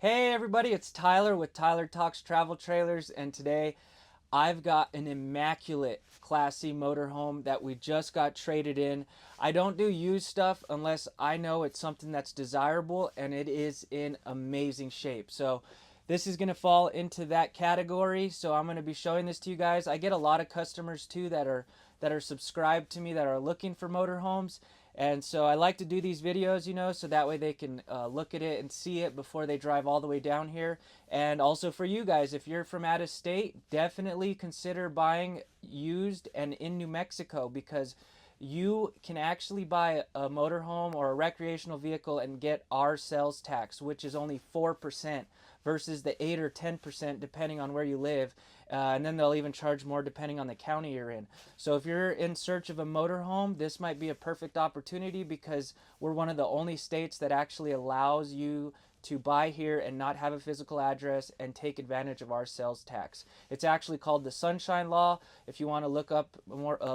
Hey everybody, it's Tyler with Tyler Talks Travel Trailers, and today I've got an immaculate Class C motorhome that we just got traded in. I don't do used stuff unless I know it's something that's desirable and it is in amazing shape. So this is going to fall into that category. So I'm going to be showing this to you guys. I get a lot of customers too that are subscribed to me that are looking for motorhomes. And so I like to do these videos, so that way they can look at it and see it before they drive all the way down here. And also for you guys, if you're from out of state, definitely consider buying used and in New Mexico, because you can actually buy a motorhome or a recreational vehicle and get our sales tax, which is only 4% versus the 8 or 10% depending on where you live. And then they'll even charge more depending on the county you're in. So if you're in search of a motorhome, this might be a perfect opportunity, because we're one of the only states that actually allows you to buy here and not have a physical address and take advantage of our sales tax. It's actually called the Sunshine Law. If you want to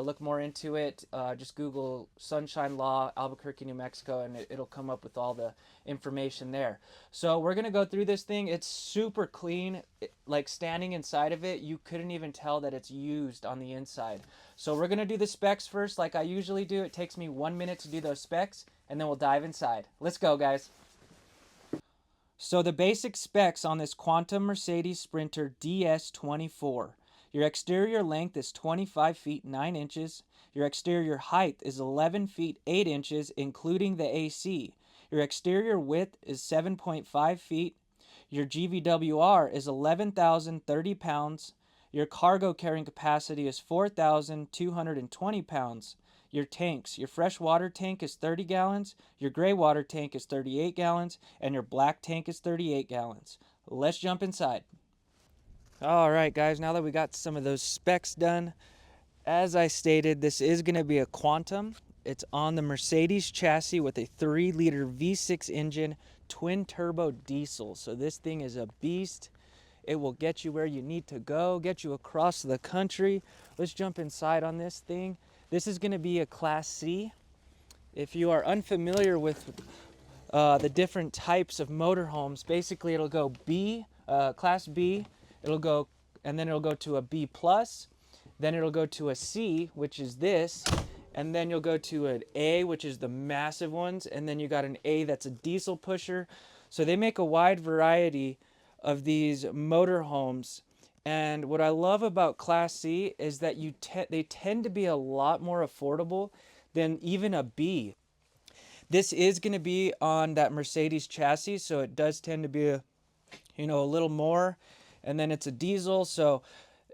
look more into it, just Google Sunshine Law, Albuquerque, New Mexico, and it'll come up with all the information there. So we're gonna go through this thing. It's super clean. Like standing inside of it, you couldn't even tell that it's used on the inside. So we're gonna do the specs first, like I usually do. It takes me 1 minute to do those specs, and then we'll dive inside. Let's go, guys. So the basic specs on this Quantum Mercedes Sprinter DS24. Your exterior length is 25 feet 9 inches. Your exterior height is 11 feet 8 inches, including the AC. Your exterior width is 7.5 feet. Your GVWR is 11,030 pounds. Your cargo carrying capacity is 4,220 pounds. Your tanks, your fresh water tank is 30 gallons, your gray water tank is 38 gallons, and your black tank is 38 gallons. Let's jump inside. All right, guys, now that we got some of those specs done, as I stated, this is going to be a Quantum. It's on the Mercedes chassis with a 3-liter V6 engine, twin turbo diesel. So this thing is a beast. It will get you where you need to go, get you across the country. Let's jump inside on this thing. This is going to be a Class C. If you are unfamiliar with the different types of motorhomes, basically it'll go B, Class B, it'll go, and then it'll go to a B plus, then it'll go to a C, which is this, and then you'll go to an A, which is the massive ones, and then you got an A that's a diesel pusher. So they make a wide variety of these motorhomes. And what I love about Class C is that they tend to be a lot more affordable than even a B. This is going to be on that Mercedes chassis, so it does tend to be a little more. And then it's a diesel, so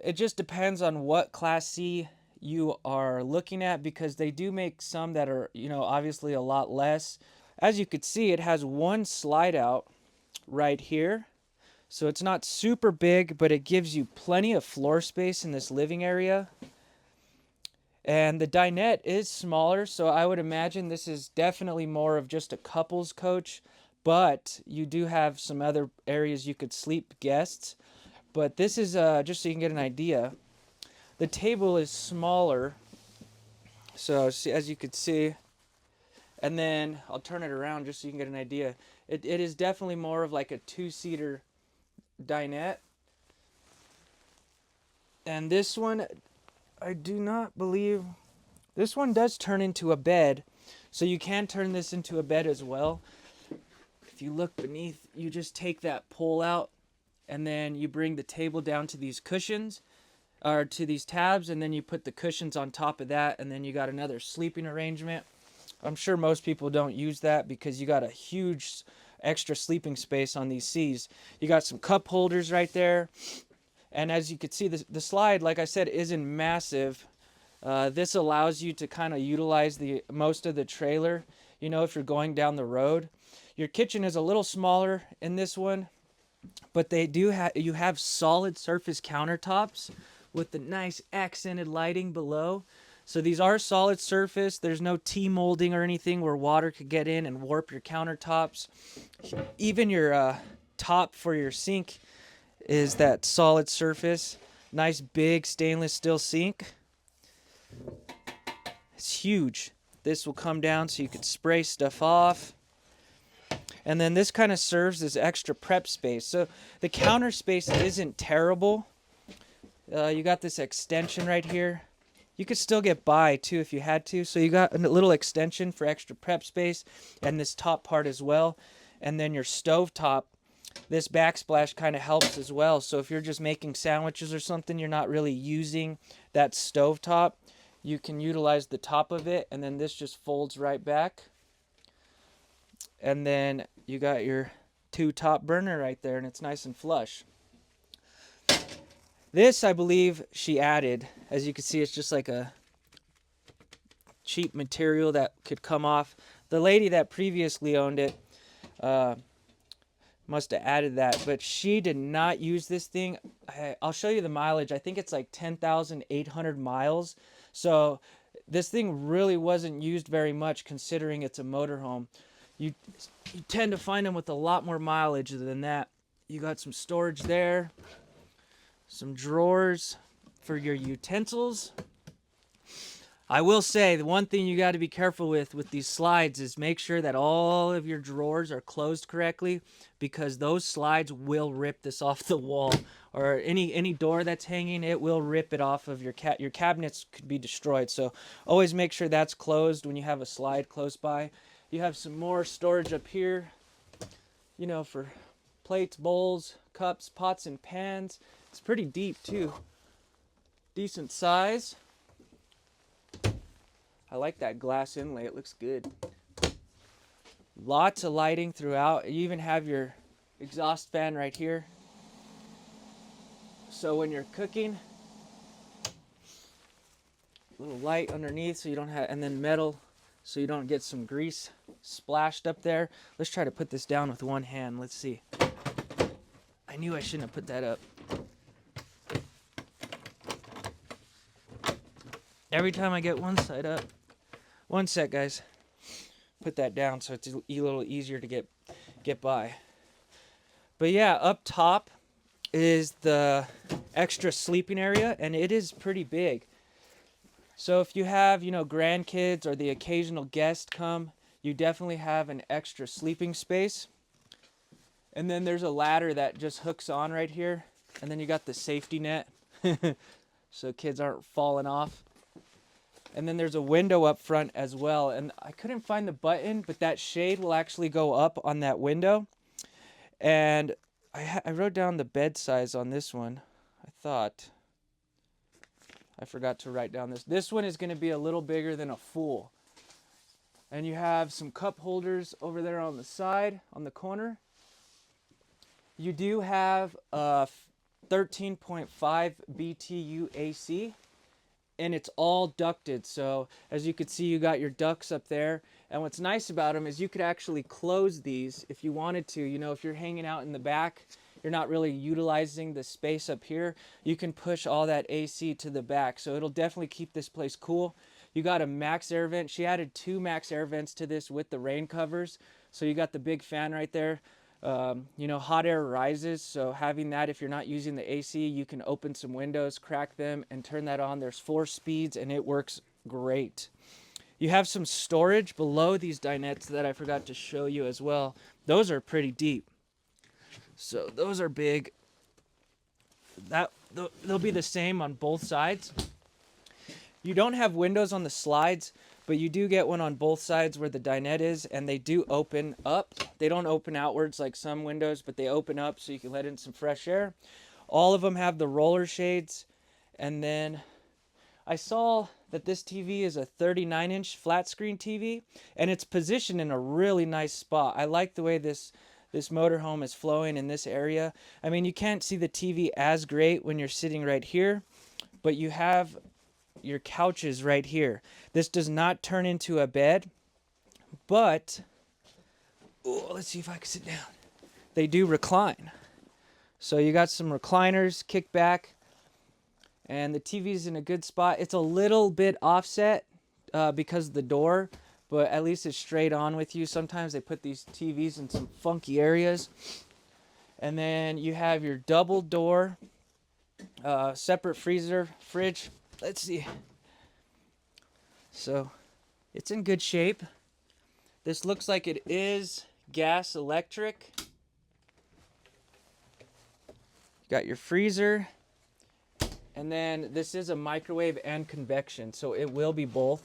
it just depends on what Class C you are looking at, because they do make some that are, obviously a lot less. As you could see, it has one slide out right here. So it's not super big, but it gives you plenty of floor space in this living area. And the dinette is smaller, so I would imagine this is definitely more of just a couples coach, but you do have some other areas you could sleep guests. But this is just so you can get an idea. The table is smaller, so as you could see, and then I'll turn it around just so you can get an idea. It is definitely more of like a 2-seater dinette. And this one, I do not believe, this one does turn into a bed, so you can turn this into a bed as well. If you look beneath, you just take that pole out, and then you bring the table down to these cushions, or to these tabs, and then you put the cushions on top of that, and then you got another sleeping arrangement. I'm sure most people don't use that because you got a huge extra sleeping space on these C's. You got some cup holders right there, and as you can see, the slide, like I said, isn't massive. This allows you to kind of utilize most of the trailer, if you're going down the road. Your kitchen is a little smaller in this one, but you have solid surface countertops with the nice accented lighting below. So these are solid surface. There's no T-molding or anything where water could get in and warp your countertops. Even your top for your sink is that solid surface. Nice big stainless steel sink. It's huge. This will come down so you could spray stuff off. And then this kind of serves as extra prep space. So the counter space isn't terrible. You got this extension right here. You could still get by too if you had to. So you got a little extension for extra prep space, and this top part as well. And then your stove top, this backsplash kind of helps as well. So if you're just making sandwiches or something, you're not really using that stove top, you can utilize the top of it, and then this just folds right back. And then you got your 2 top burner right there, and it's nice and flush. This, I believe, she added. As you can see, it's just like a cheap material that could come off. The lady that previously owned it must have added that, but she did not use this thing. I'll show you the mileage. I think it's like 10,800 miles. So this thing really wasn't used very much considering it's a motorhome. You tend to find them with a lot more mileage than that. You got some storage there, some drawers for your utensils. I will say the one thing you got to be careful with these slides is make sure that all of your drawers are closed correctly, because those slides will rip this off the wall, or any door that's hanging, it will rip it off of your cabinets could be destroyed. So always make sure that's closed when you have a slide close by. You have some more storage up here, you know, for plates, bowls, cups, pots, and pans. It's pretty deep too. Decent size. I like that glass inlay, it looks good. Lots of lighting throughout. You even have your exhaust fan right here. So when you're cooking, a little light underneath so you don't have, and then metal so you don't get some grease splashed up there. Let's try to put this down with one hand. Let's see. I knew I shouldn't have put that up. Every time I get one side up. One sec, guys. Put that down so it's a little easier to get by. But yeah, up top is the extra sleeping area, and it is pretty big. So if you have, you know, grandkids or the occasional guest come, you definitely have an extra sleeping space. And then there's a ladder that just hooks on right here, and then you got the safety net so kids aren't falling off. And then there's a window up front as well. And I couldn't find the button, but that shade will actually go up on that window. And I wrote down the bed size on this one. I thought I forgot to write down this. This one is going to be a little bigger than a full. And you have some cup holders over there on the side, on the corner. You do have a 13.5 BTU AC. And it's all ducted, so as you can see, you got your ducts up there. And what's nice about them is you could actually close these if you wanted to. You know, if you're hanging out in the back, you're not really utilizing the space up here, you can push all that AC to the back, so it'll definitely keep this place cool. You got a max air vent. She added 2 max air vents to this with the rain covers, so you got the big fan right there. You know, hot air rises, so having that, if you're not using the AC, you can open some windows, crack them, and turn that on. There's 4 speeds, and it works great. You have some storage below these dinettes that I forgot to show you as well. Those are pretty deep, so those are big. They'll be the same on both sides. You don't have windows on the slides, but you do get one on both sides where the dinette is, and they do open up. They don't open outwards like some windows, but they open up so you can let in some fresh air. All of them have the roller shades, and then I saw that this TV is a 39-inch flat screen TV, and it's positioned in a really nice spot. I like the way this motorhome is flowing in this area. I mean, you can't see the TV as great when you're sitting right here, but you have your couches right here. This does not turn into a bed, but let's see if I can sit down. They do recline. So you got some recliners, kick back, and the TV's in a good spot. It's a little bit offset because of the door, but at least it's straight on with you. Sometimes they put these TVs in some funky areas. And then you have your double door, separate freezer, fridge. Let's see. So it's in good shape. This looks like it is gas, electric. You got your freezer. And then this is a microwave and convection, so it will be both.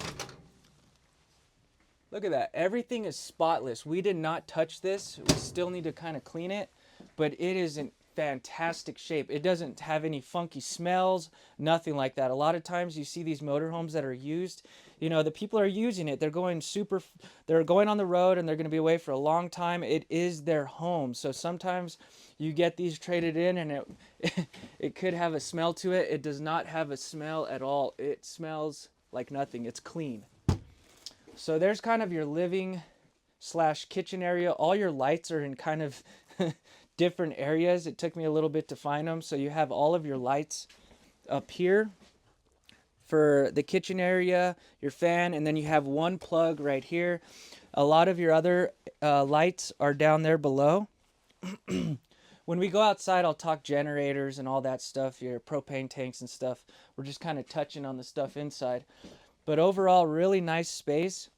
Look at that. Everything is spotless. We did not touch this. We still need to kind of clean it, but it is in fantastic shape. It doesn't have any funky smells, nothing like that. A lot of times you see these motorhomes that are used, you know, the people are using it. They're going on the road and they're going to be away for a long time. It is their home. So sometimes you get these traded in and it could have a smell to it. It does not have a smell at all. It smells like nothing. It's clean. So there's kind of your living / kitchen area. All your lights are in kind of different areas. It took me a little bit to find them. So you have all of your lights up here for the kitchen area, your fan, and then you have one plug right here. A lot of your other lights are down there below. When we go outside, I'll talk generators and all that stuff, your propane tanks and stuff. We're just kind of touching on the stuff inside. But overall, really nice space.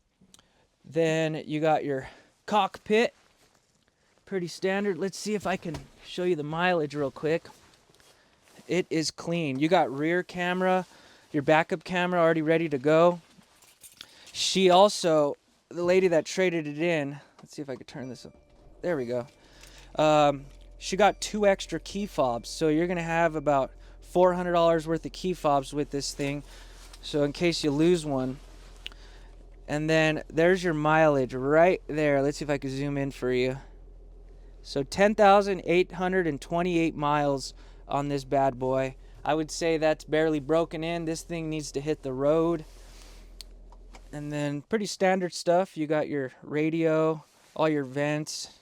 Then you got your cockpit. Pretty standard. Let's see if I can show you the mileage real quick. It is clean. You got rear camera, your backup camera already ready to go. She also, the lady that traded it in, let's see if I can turn this up. There we go. She got 2 extra key fobs. So you're going to have about $400 worth of key fobs with this thing. So in case you lose one. And then there's your mileage right there. Let's see if I can zoom in for you. So 10,828 miles on this bad boy. I would say that's barely broken in. This thing needs to hit the road. And then pretty standard stuff. You got your radio, all your vents,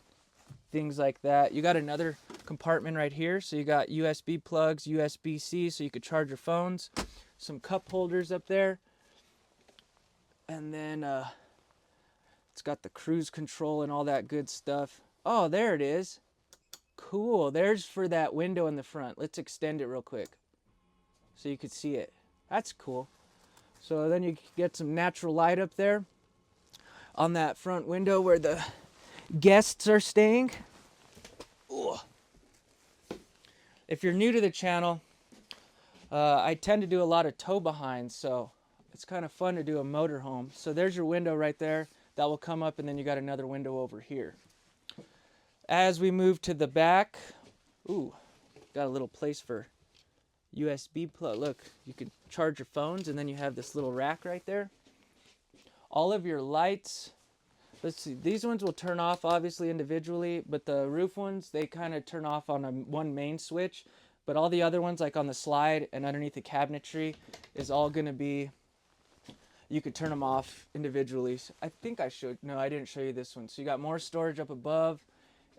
things like that. You got another compartment right here. So you got USB plugs, USB-C, so you could charge your phones. Some cup holders up there. And then it's got the cruise control and all that good stuff. Oh, there it is. Cool. There's for that window in the front. Let's extend it real quick so you could see it. That's cool. So then you get some natural light up there on that front window where the guests are staying. Ooh. If you're new to the channel, I tend to do a lot of tow behinds, so it's kind of fun to do a motorhome. So there's your window right there. That will come up, and then you got another window over here. As we move to the back, ooh, got a little place for USB plug. Look, you can charge your phones, and then you have this little rack right there. All of your lights, let's see, these ones will turn off obviously individually, but the roof ones, they kind of turn off on one main switch. But all the other ones, like on the slide and underneath the cabinetry, is all going to be, you could turn them off individually. I think I showed, no, I didn't show you this one. So you got more storage up above,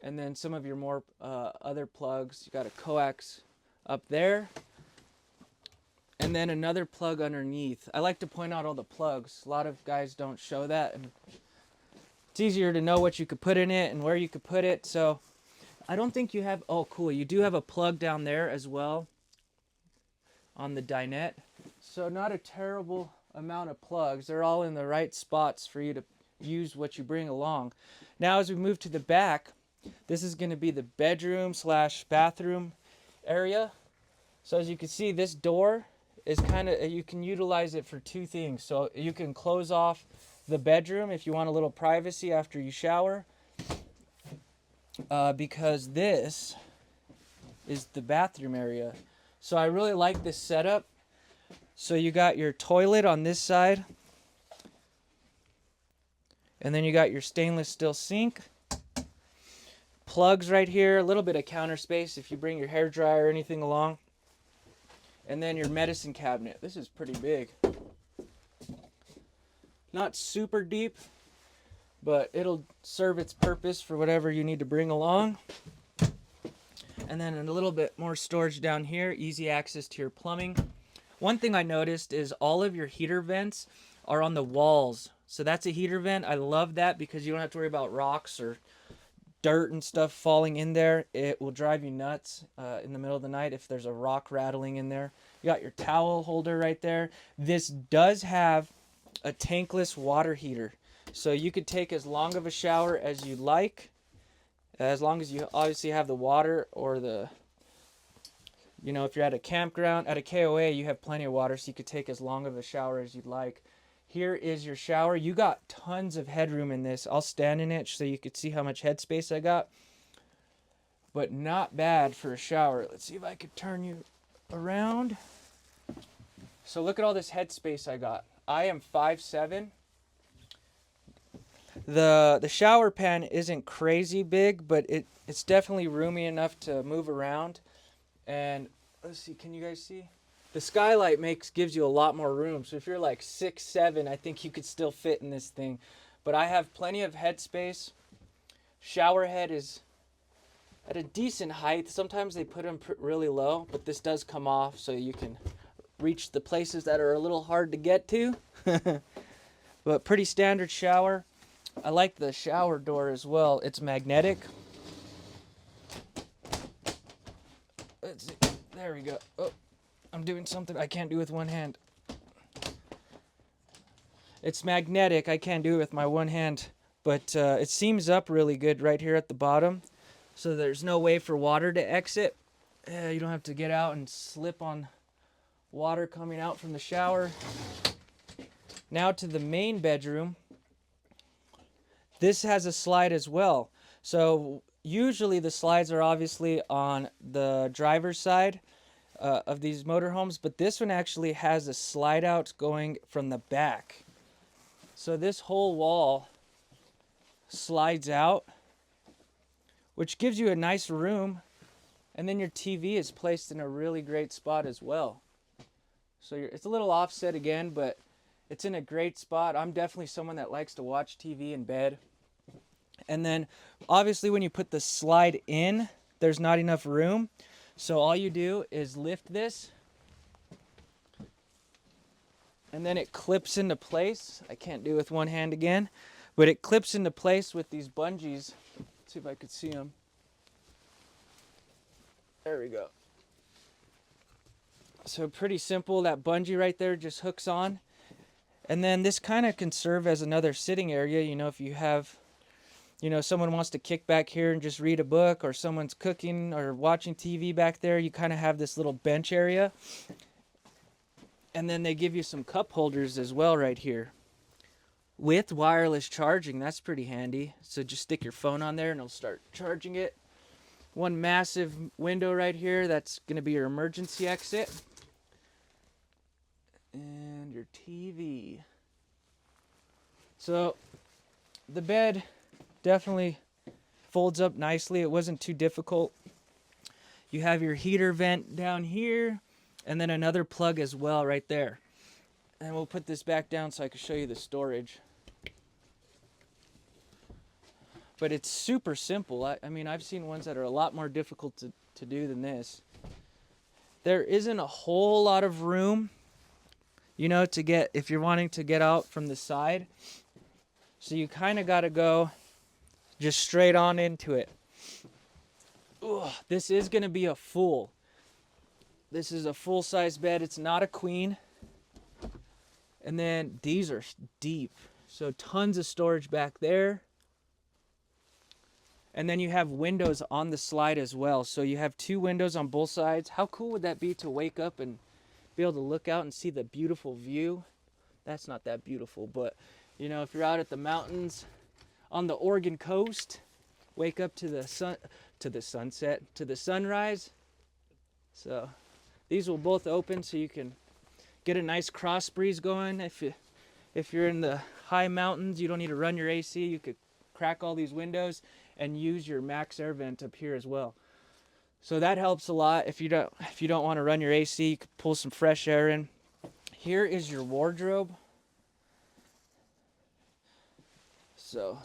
and then some of your more other plugs. You got a coax up there, and then another plug underneath. I like to point out all the plugs. A lot of guys don't show that, and it's easier to know what you could put in it and where you could put it. So I don't think you have, oh cool, you do have a plug down there as well on the dinette. So not a terrible amount of plugs. They're all in the right spots for you to use what you bring along. Now as we move to the back, this is going to be the bedroom / bathroom area. So as you can see, this door is kind of, you can utilize it for 2 things. So you can close off the bedroom if you want a little privacy after you shower. Because this is the bathroom area. So I really like this setup. So you got your toilet on this side, and then you got your stainless steel sink, plugs right here, a little bit of counter space if you bring your hair dryer or anything along, and then your medicine cabinet. This is pretty big. Not super deep, but it'll serve its purpose for whatever you need to bring along. And then a little bit more storage down here, easy access to your plumbing. One thing I noticed is all of your heater vents are on the walls. So that's a heater vent. I love that because you don't have to worry about rocks or dirt and stuff falling in there. It will drive you nuts in the middle of the night if there's a rock rattling in there. You got your towel holder right there. This does have a tankless water heater. So you could take as long of a shower as you like as long as you obviously have the water, or the, you know, if you're at a campground, at a KOA, you have plenty of water, so you could take as long of a shower as you'd like. Here is your shower. You got tons of headroom in this. I'll stand in it so you could see how much headspace I got. But not bad for a shower. Let's see if I could turn you around. So look at all this headspace I got. I am 5'7". The shower pan isn't crazy big, but it's definitely roomy enough to move around. And let's see, can you guys see? The skylight gives you a lot more room. So if you're like 6'7", I think you could still fit in this thing. But I have plenty of headspace. Shower head is at a decent height. Sometimes they put them really low, but this does come off so you can reach the places that are a little hard to get to. But pretty standard shower. I like the shower door as well. It's magnetic. Let's see. There we go. Oh, I'm doing something I can't do with one hand. It's magnetic. I can't do it with my one hand, but it seams up really good right here at the bottom. So there's no way for water to exit. You don't have to get out and slip on water coming out from the shower. Now to the main bedroom. This has a slide as well. So usually the slides are obviously on the driver's side of these motorhomes, but this one actually has a slide out going from the back. So this whole wall slides out, which gives you a nice room, and then your TV is placed in a really great spot as well. So it's a little offset again, but it's in a great spot. I'm definitely someone that likes to watch TV in bed. And then obviously when you put the slide in, there's not enough room. So all you do is lift this, and then it clips into place. I can't do it with one hand again, but it clips into place with these bungees. Let's see if I could see them. There we go. So pretty simple. That bungee right there just hooks on. And then this kind of can serve as another sitting area. You know, if you have, you know, someone wants to kick back here and just read a book, or someone's cooking or watching TV back there, you kind of have this little bench area. And then they give you some cup holders as well right here with wireless charging. That's pretty handy. So just stick your phone on there and it'll start charging it. One massive window right here. That's going to be your emergency exit. And your TV. So the bed definitely folds up nicely. It wasn't too difficult. You have your heater vent down here, and then another plug as well right there. And we'll put this back down so I can show you the storage. But it's super simple. I mean, I've seen ones that are a lot more difficult to do than this. There isn't a whole lot of room, you know, to get, if you're wanting to get out from the side. So you kind of got to go just straight on into it. Ugh, this is going to be a full. This is a full-size bed. It's not a queen. And then these are deep. So tons of storage back there. And then you have windows on the slide as well. So you have 2 windows on both sides. How cool would that be to wake up and be able to look out and see the beautiful view? That's not that beautiful, but you know, if you're out at the mountains on the Oregon coast, wake up to the sunset, to the sunrise. So these will both open so you can get a nice cross breeze going. If you're in the high mountains, you don't need to run your AC. You could crack all these windows and use your max air vent up here as well. So that helps a lot. If you don't want to run your AC, you could pull some fresh air in. Here is your wardrobe. So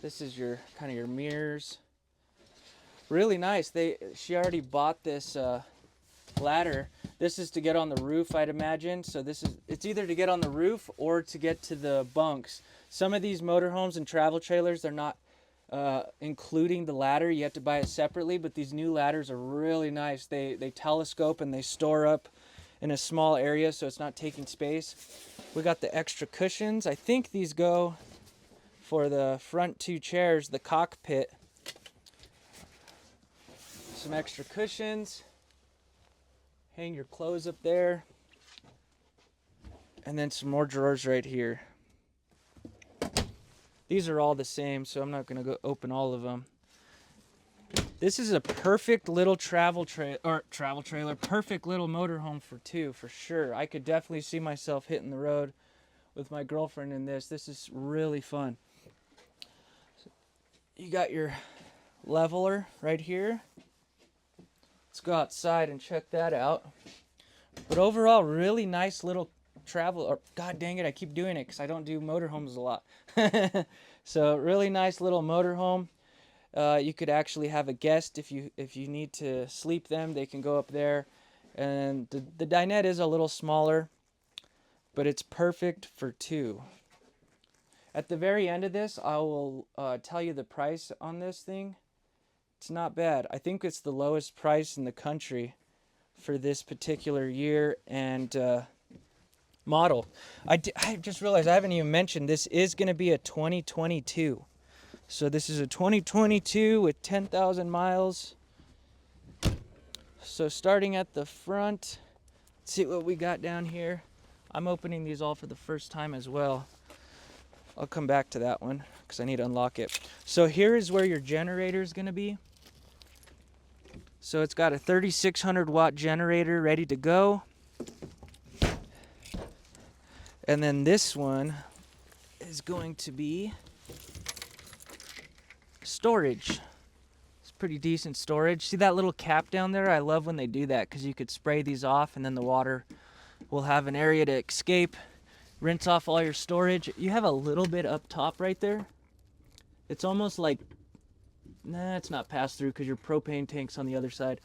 this is your kind of your mirrors. Really nice. She already bought this ladder. This is to get on the roof, I'd imagine. So it's either to get on the roof or to get to the bunks. Some of these motorhomes and travel trailers, they're not including the ladder. You have to buy it separately, but these new ladders are really nice. They telescope and they store up in a small area, so it's not taking space. We got the extra cushions. I think these go for the front 2 chairs, the cockpit. Some extra cushions. Hang your clothes up there. And then some more drawers right here. These are all the same, so I'm not going to go open all of them. This is a perfect little travel trailer, perfect little motorhome for two, for sure. I could definitely see myself hitting the road with my girlfriend in this. This is really fun. You got your leveler right here. Let's go outside and check that out. But overall, really nice little travel, or god dang it, I keep doing it because I don't do motorhomes a lot. So really nice little motorhome. You could actually have a guest if you need to sleep them. They can go up there, and the dinette is a little smaller, but it's perfect for two. At the very end of this, I will tell you the price on this thing. It's not bad. I think it's the lowest price in the country for this particular year and model. I just realized I haven't even mentioned this is going to be a 2022. So this is a 2022 with 10,000 miles. So starting at the front, let's see what we got down here. I'm opening these all for the first time as well. I'll come back to that one because I need to unlock it. So here is where your generator is going to be. So it's got a 3600 watt generator ready to go. And then this one is going to be storage. It's pretty decent storage. See that little cap down there? I love when they do that because you could spray these off and then the water will have an area to escape. Rinse off all your storage. You have a little bit up top right there. It's almost like, nah, it's not pass through because your propane tank's on the other side.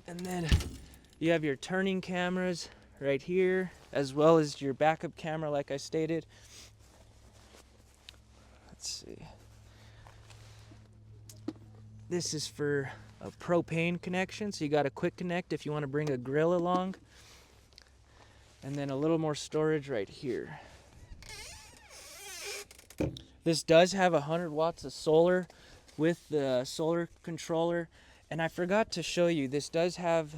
And then you have your turning cameras right here, as well as your backup camera like I stated. Let's see. This is for a propane connection, so you got a quick connect if you want to bring a grill along. And then a little more storage right here. This does have 100 watts of solar with the solar controller. And I forgot to show you, this does have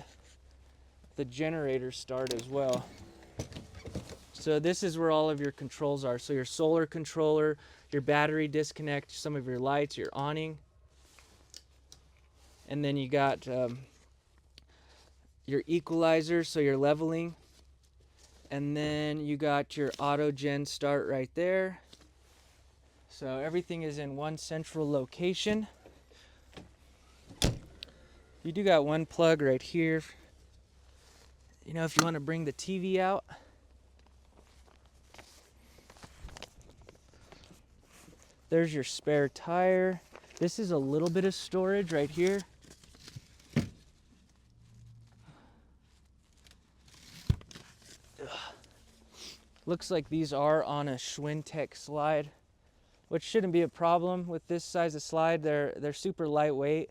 the generator start as well. So this is where all of your controls are. So your solar controller, your battery disconnect, some of your lights, your awning. And then you got your equalizer, so you're leveling. And then you got your auto gen start right there. So everything is in one central location. You do got one plug right here. You know, if you want to bring the TV out. There's your spare tire. This is a little bit of storage right here. Looks like these are on a Schwintek slide, which shouldn't be a problem with this size of slide. They're super lightweight,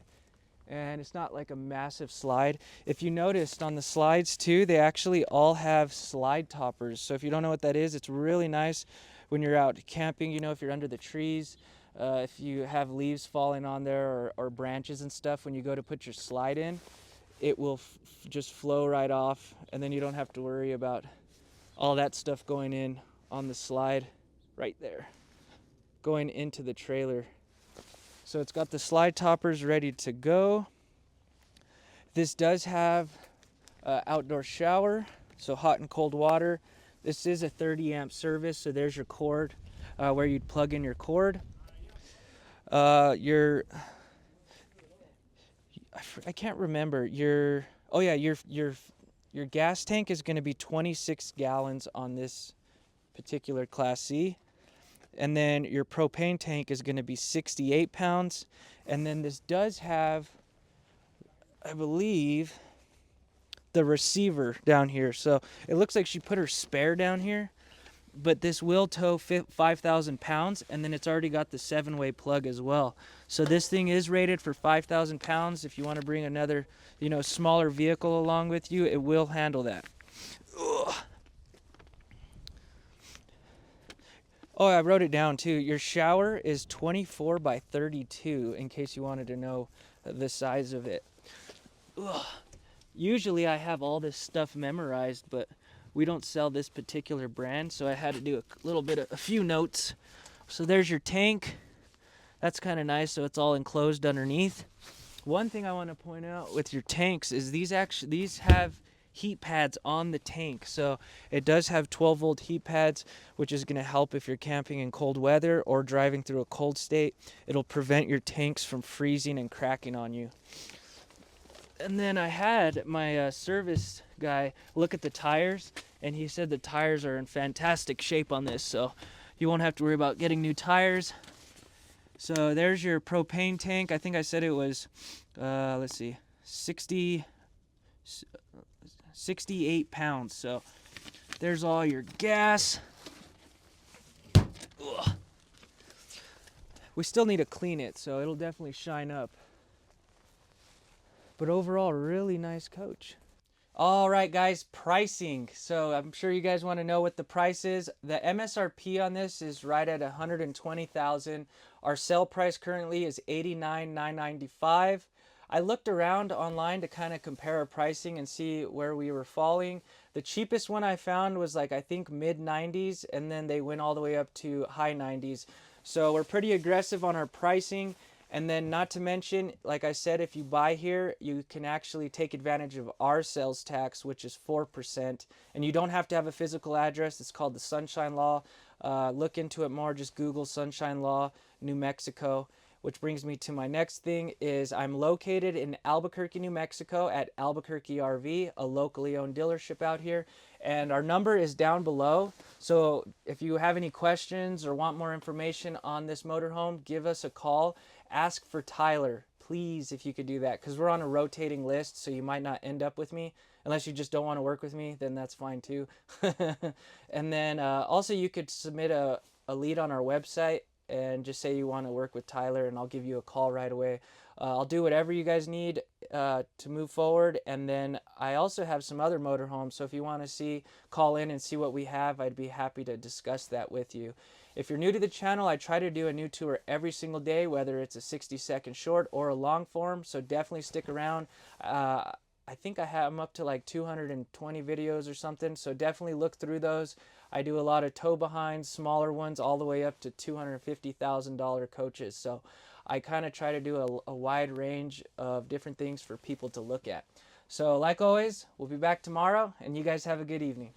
and it's not like a massive slide. If you noticed on the slides too, they actually all have slide toppers. So if you don't know what that is, it's really nice when you're out camping, you know, if you're under the trees, if you have leaves falling on there or branches and stuff, when you go to put your slide in, it will just flow right off, and then you don't have to worry about all that stuff going in on the slide right there, going into the trailer. So it's got the slide toppers ready to go. This does have outdoor shower, so hot and cold water. This is a 30 amp service, so there's your cord where you'd plug in your cord. I can't remember your gas tank is going to be 26 gallons on this particular Class C. And then your propane tank is going to be 68 pounds. And then this does have, I believe, the receiver down here. So it looks like she put her spare down here. But this will tow 5,000 pounds. And then it's already got the 7-way plug as well. So this thing is rated for 5,000 pounds. If you want to bring another, smaller vehicle along with you, it will handle that. Ugh. Oh, I wrote it down too. Your shower is 24 by 32, in case you wanted to know the size of it. Ugh. Usually I have all this stuff memorized, but we don't sell this particular brand, so I had to do a few notes. So there's your tank. That's kind of nice, so it's all enclosed underneath. One thing I want to point out with your tanks is these have heat pads on the tank. So it does have 12-volt heat pads, which is going to help if you're camping in cold weather or driving through a cold state. It'll prevent your tanks from freezing and cracking on you. And then I had my service guy look at the tires, and he said the tires are in fantastic shape on this, so you won't have to worry about getting new tires. So there's your propane tank. I think I said it was, let's see, 68 pounds. So there's all your gas. Ugh. We still need to clean it, so it'll definitely shine up. But overall, really nice coach. All right, guys, pricing. So I'm sure you guys want to know what the price is. The MSRP on this is right at $120,000. Our sale price currently is $89,995. I looked around online to kind of compare our pricing and see where we were falling. The cheapest one I found was like, I think mid 90s, and then they went all the way up to high 90s. So we're pretty aggressive on our pricing. And then not to mention, like I said, if you buy here, you can actually take advantage of our sales tax, which is 4%. And you don't have to have a physical address. It's called the Sunshine Law. Look into it more. Just Google Sunshine Law, New Mexico. Which brings me to my next thing is I'm located in Albuquerque, New Mexico at Albuquerque RV, a locally owned dealership out here. And our number is down below. So if you have any questions or want more information on this motorhome, give us a call. Ask for Tyler, please, if you could do that, because we're on a rotating list, so you might not end up with me. Unless you just don't want to work with me, then that's fine too. And then also you could submit a lead on our website and just say you want to work with Tyler, and I'll give you a call right away. I'll do whatever you guys need to move forward. And then I also have some other motorhomes, so if you want to call in and see what we have, I'd be happy to discuss that with you. If you're new to the channel, I try to do a new tour every single day, whether it's a 60-second short or a long form, so definitely stick around. I think I'm up to like 220 videos or something, so definitely look through those. I do a lot of tow behinds, smaller ones, all the way up to $250,000 coaches. So I kind of try to do a wide range of different things for people to look at. So like always, we'll be back tomorrow, and you guys have a good evening.